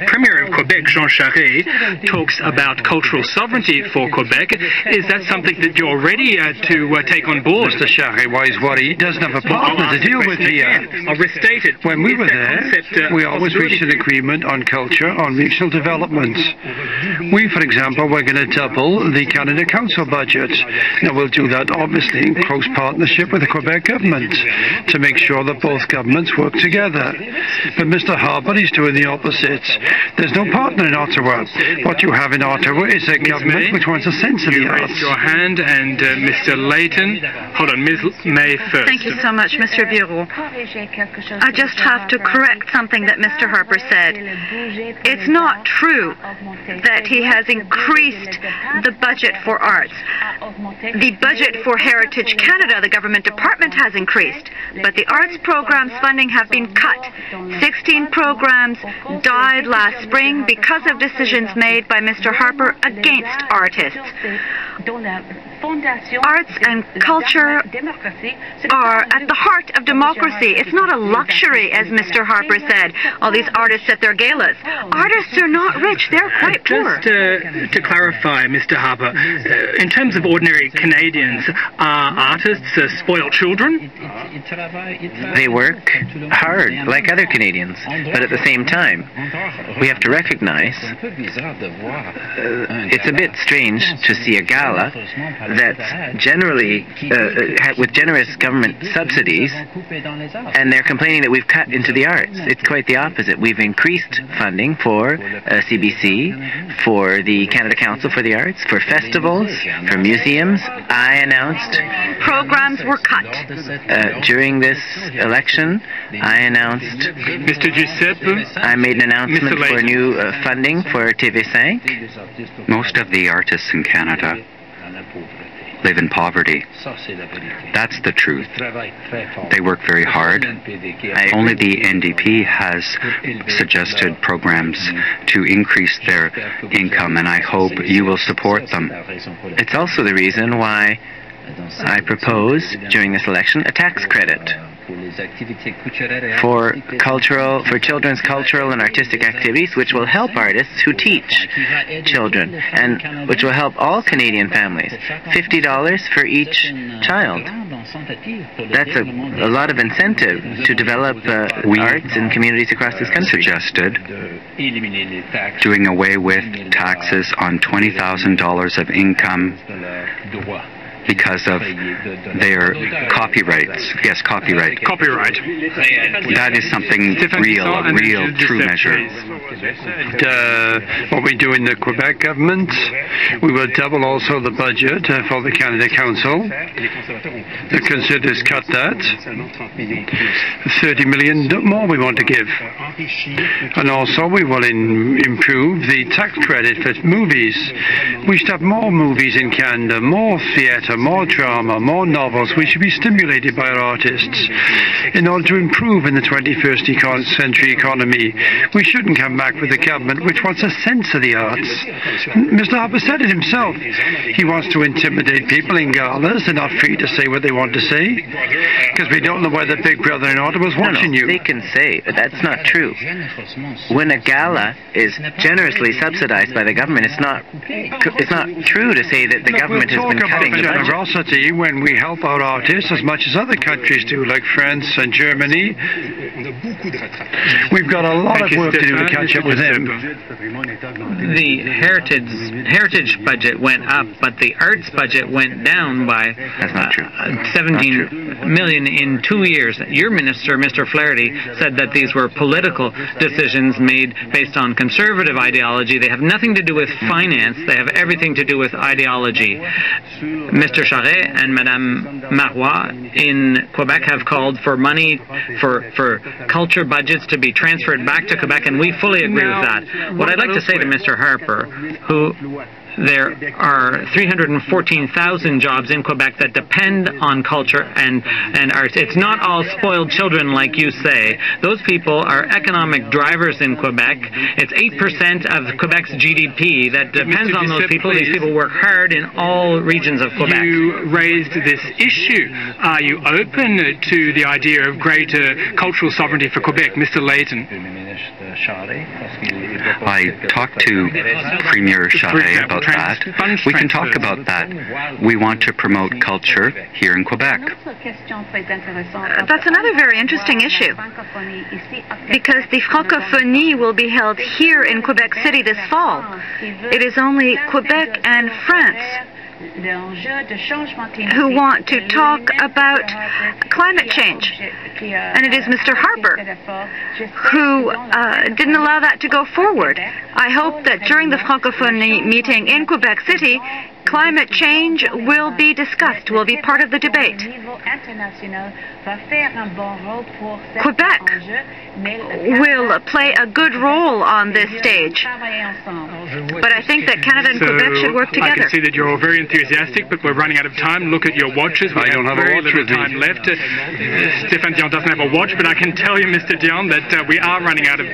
Premier of Quebec, Jean Charest, talks about cultural sovereignty for Quebec. Is that something that you're ready to take on board? Mr. Charest, why is worried? He doesn't have a partner to deal with here. I'll restate it. When we were there, we always reached an agreement on culture, on regional development. We, for example, we're going to double the Canada Council budget. Now, we'll do that, obviously, in close partnership with the Quebec government to make sure that both governments work together. But Mr. Harper is doing the opposite. There's no partner in Ottawa. What you have in Ottawa is a government which wants a sense of the arts. You raised your hand, and Mr. Layton. Hold on, Ms. May first. Thank you so much, Mr. Bureau. I just have to correct something that Mr. Harper said. It's not true that he has increased the budget for arts. The budget for Heritage Canada, the government department, has increased, but the arts programs funding have been cut. 16 programs died last spring because of decisions made by Mr. Harper against artists. Arts and culture are at the heart of democracy. It's not a luxury, as Mr. Harper said, all these artists at their galas. Artists are not rich, they're quite poor. Just to clarify, Mr. Harper, in terms of ordinary Canadians, are artists spoiled children? They work hard, like other Canadians, but at the same time, we have to recognize it's a bit strange to see a gala that's generally with generous government subsidies, and they're complaining that we've cut into the arts. It's quite the opposite. We've increased funding for CBC, for the Canada Council for the Arts, for festivals, for museums. I announced programs were cut. During this election, I announced Mr. Giuseppe, I made an announcement for new funding for TV5. Most of the artists in Canada live in poverty. That's the truth. They work very hard. Only the NDP has suggested programs to increase their income, and I hope you will support them. It's also the reason why I propose during this election a tax credit for children's cultural and artistic activities, which will help artists who teach children, and which will help all Canadian families. $50 for each child. That's a lot of incentive to develop arts in communities across this country. Suggested doing away with taxes on $20,000 of income because of their copyrights. Yes, copyright. Copyright. That is something real, a real, true measure. What we do in the Quebec government, we will double also the budget for the Canada Council. The Conservatives cut that. 30 million more we want to give. And also we will improve the tax credit for movies. We should have more movies in Canada, more theatre, more drama, more novels. We should be stimulated by our artists in order to improve in the 21st century economy. We shouldn't come back with a government which wants a sense of the arts. Mr. Harper said it himself. He wants to intimidate people in galas. They're not free to say what they want to say because we don't know whether Big Brother in Ottawa's watching you. They can say, but that's not true. When a gala is generously subsidized by the government, it's not true to say that the government has been cutting the budget. Generosity when we help our artists as much as other countries do, like France and Germany. We've got a lot of work to do to catch up with them. The heritage budget went up, but the arts budget went down by 17 million in 2 years. Your minister, Mr. Flaherty, said that these were political decisions made based on conservative ideology. They have nothing to do with finance. They have everything to do with ideology. Mr. Charest and Madame Marois in Quebec have called for money for culture budgets to be transferred back to Quebec, and we fully agree with that. What I'd like to say to Mr. Harper, who there are 314,000 jobs in Quebec that depend on culture and arts. It's not all spoiled children like you say. Those people are economic drivers in Quebec. It's 8% of Quebec's GDP that depends on those people. These people work hard in all regions of Quebec. You raised this issue. Are you open to the idea of greater cultural sovereignty for Quebec, Mr. Layton? I talked to Premier Charest about that. We can talk about that. We want to promote culture here in Quebec. That's another very interesting issue, because the Francophonie will be held here in Quebec City this fall. It is only Quebec and France who want to talk about climate change. And it is Mr. Harper who didn't allow that to go forward. I hope that during the Francophonie meeting in Quebec City, climate change will be discussed, will be part of the debate. Quebec will play a good role on this stage. But I think that Canada and Quebec should work together. I can see that you're very enthusiastic, but we're running out of time. Look at your watches. We have very little time left. Stéphane Dion doesn't have a watch, but I can tell you, Mr. Dion, that we are running out of time.